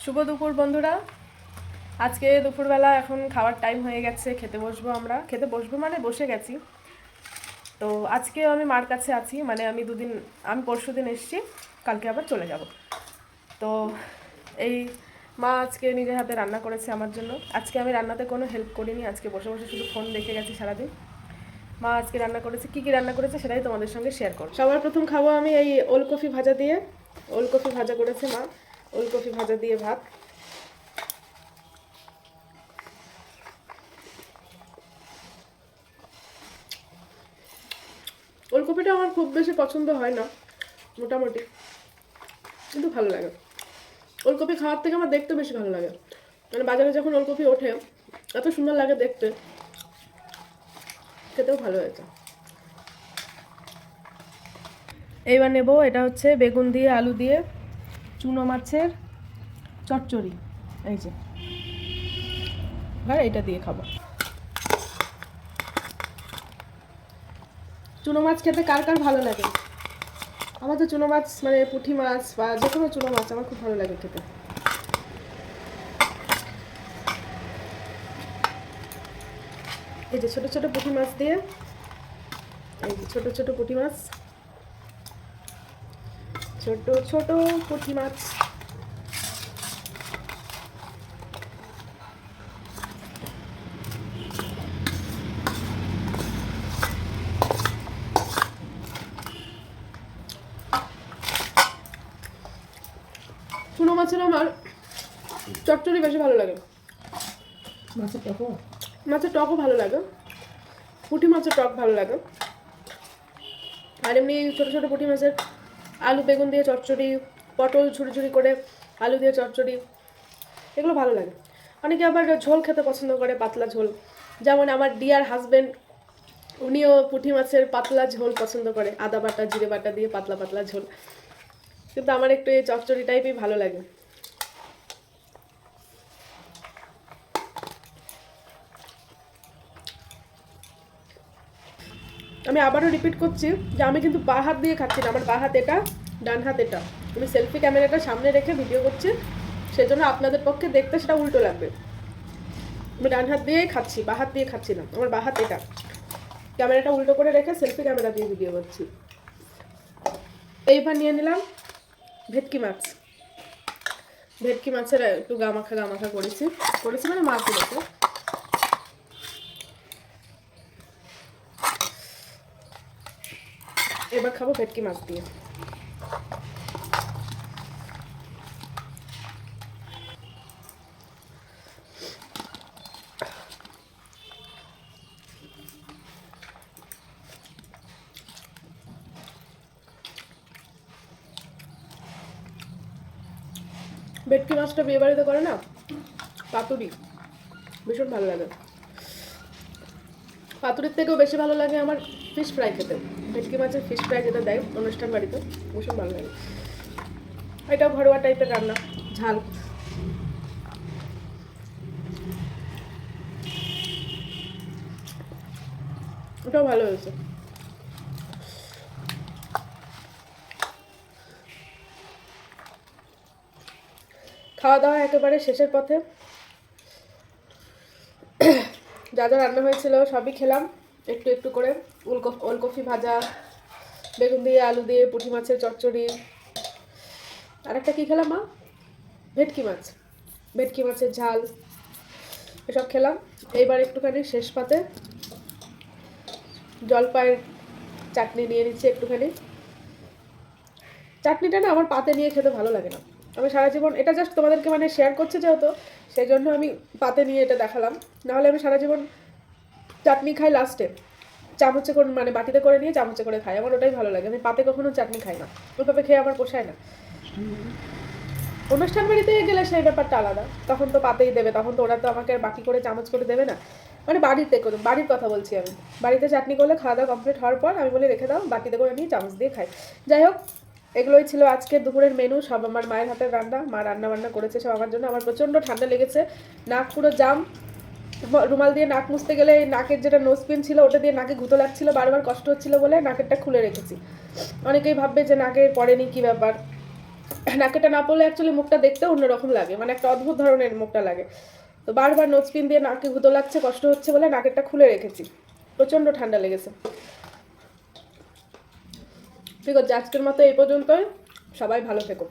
শুভ দুপুর বন্ধুরা। আজকে দুপুরবেলা এখন খাওয়ার টাইম হয়ে গেছে, খেতে বসবো। আমরা খেতে বসবো মানে বসে গেছি। তো আজকে আমি মার কাছে আছি, মানে আমি পরশু দিন এসেছি, কালকে আবার চলে যাব। তো এই মা আজকে নিজের হাতে রান্না করেছে আমার জন্য। আজকে আমি রান্নাতে কোনো হেল্প করিনি, আজকে বসে বসে শুধু ফোন দেখে গেছি সারাদিন। মা আজকে রান্না করেছে, কী কী রান্না করেছে সেটাই তোমাদের সঙ্গে শেয়ার করব। সবার প্রথম খাবো আমি এই ওলকপি ভাজা দিয়ে। ওলকপি ভাজা করেছে মা, ওলকপি ভাজা দিয়ে ভাত। ওলকপিটা আমার খুব বেশি পছন্দ হয় না, মোটামুটি, কিন্তু ভালো লাগে। ওলকপি খাওয়ার থেকে আমার দেখতে বেশি ভালো লাগে। মানে বাজারে যখন ওলকপি ওঠে এত সুন্দর লাগে দেখতে, খেতেও ভালো হয়েছে। এইবার নেব, এটা হচ্ছে বেগুন দিয়ে আলু দিয়ে চুনো মাছের চচ্চড়ি। এই যে, আর এটা দিয়ে খাবো। চুনো মাছ খেতে কার কার ভালো লাগে? আমার তো চুনো মাছ মানে পুঁটি মাছ বা যে কোনো চুনো মাছ আমার খুব ভালো লাগে খেতে। এই যে ছোট ছোট পুঁটি মাছ দিয়ে, এই যে ছোট ছোট পুঁটি মাছ, ছোট ছোট পুঁটি মাছ। চুনো মাছের আমার চচ্চড়ি বেশি ভালো লাগে। মাছের টকও ভালো লাগে, পুঁটি মাছের টক ভালো লাগে। আর এমনি ছোটো ছোটো পুঁটি মাছের আলু বেগুন দিয়ে চচ্চড়ি, পটল ঝুড়ি ঝুড়ি করে আলু দিয়ে চচ্চড়ি, এগুলো ভালো লাগে। অনেকে আবার ঝোল খেতে পছন্দ করে, পাতলা ঝোল। যেমন আমার ডিয়ার হাজব্যান্ড, উনিও পুঁটি মাছের পাতলা ঝোল পছন্দ করে, আদা বাটা জিরে বাটা দিয়ে পাতলা পাতলা ঝোল। কিন্তু আমার একটু এই চচ্চড়ি টাইপই ভালো লাগে। আমি আবারও রিপিট করছি যে আমি কিন্তু বা হাত দিয়ে খাচ্ছি না, আমার বা হাত এটা, ডান হাত এটা। আমি সেলফি ক্যামেরাটা সামনে রেখে ভিডিও করছি, সেজন্য আপনাদের পক্ষে দেখতে সেটা উল্টো লাগবে। আমি ডান হাত দিয়েই খাচ্ছি, বা হাত দিয়ে খাচ্ছি না, আমার বা হাত এটা। ক্যামেরাটা উল্টো করে রেখে সেলফি ক্যামেরা দিয়ে ভিডিও করছি। এইবার নিয়ে নিলাম ভেটকি মাছ। ভেটকি মাছের একটু গামাখা গামাখা করেছি মানে মাছ করেছে। এবার খাবো ভেটকি মাছ দিয়ে। ভেটকি মাছটা বিয়ে বাড়িতে করে না পাতুরি, ভীষণ ভালো লাগে। পাতুরির থেকেও বেশি ভালো লাগে আমার ফিশ ফ্রাই খেতে। ভেটকি মাছের ফিশ ফ্রাই যেটা দেয় অনুষ্ঠান বাড়িতে, ভীষণ ভালো লাগে। এটাও ঘরোয়া টাইপের রান্না, ঝাল। ওটাও ভালো হয়েছে। খাওয়া দাওয়া একেবারে শেষের পথে। যা যা রান্না হয়েছিল সবই খেলাম একটু একটু করে। ওলকপি ভাজা, বেগুন দিয়ে আলু দিয়ে পুঁটি মাছের চচ্চড়ি, আর একটা কী খেলাম মা? ভেটকি মাছ, ভেটকি মাছের ঝাল, এসব খেলাম। এইবার একটুখানি শেষ পাতে জলপাইয়ের চাটনি নিয়ে নিচ্ছি একটুখানি। চাটনিটা না আমার পাতে নিয়ে খেতে ভালো লাগে না। আমি সারা জীবন এটা জাস্ট তোমাদেরকে মানে শেয়ার করছে যেহেতু, সেই জন্য আমি পাতে নিয়ে এটা দেখালাম। নাহলে আমি সারা জীবন চাটনি খাই লাস্টে, চামচে করে মানে বাটিতে করে নিয়ে চামচে করে খাই, আমার ওটাই ভালো লাগে। আমি পাতে কখনো চাটনি খাই না, ওইভাবে খেয়ে আমার পোষায় না। অনুষ্ঠান বাড়িতে গেলে সেই ব্যাপারটা আলাদা, তখন তো পাতেই দেবে, তখন তো ওরা তো আমাকে বাটি করে চামচ করে দেবে না। মানে বাড়ির কথা বলছি আমি। বাড়িতে চাটনি করলে খাওয়া দাওয়া কমপ্লিট হওয়ার পর আমি বলি রেখে দাও, বাটিতে করে নিয়ে চামচ দিয়ে খাই। যাই হোক, এগুলোই ছিল আজকের দুপুরের মেনু। সব আমার মায়ের হাতের রান্না, মা রান্না বান্না করেছে সব আমার জন্য। আমার প্রচণ্ড ঠান্ডা লেগেছে, নাক পুরো জাম। রুমাল দিয়ে নাক মুছতে গেলে নাকের যেটা নোজপিন ছিল ওটা দিয়ে নাকে গুঁতো লাগছিল, বারবার কষ্ট হচ্ছিল বলে নাকেরটা খুলে রেখেছি। অনেকেই ভাববে যে নাকে পড়েনি, কী ব্যাপার। নাকেরটা না পরলে অ্যাকচুয়ালি মুখটা দেখতে অন্যরকম লাগে, মানে একটা অদ্ভুত ধরনের মুখটা লাগে। তো বারবার নোজপিন দিয়ে নাকে গুঁতো লাগছে, কষ্ট হচ্ছে বলে নাকেরটা খুলে রেখেছি। প্রচণ্ড ঠান্ডা লেগেছে। ঠিক আছে, আজকের মতো এই পর্যন্তই। সবাই ভালো থেকো।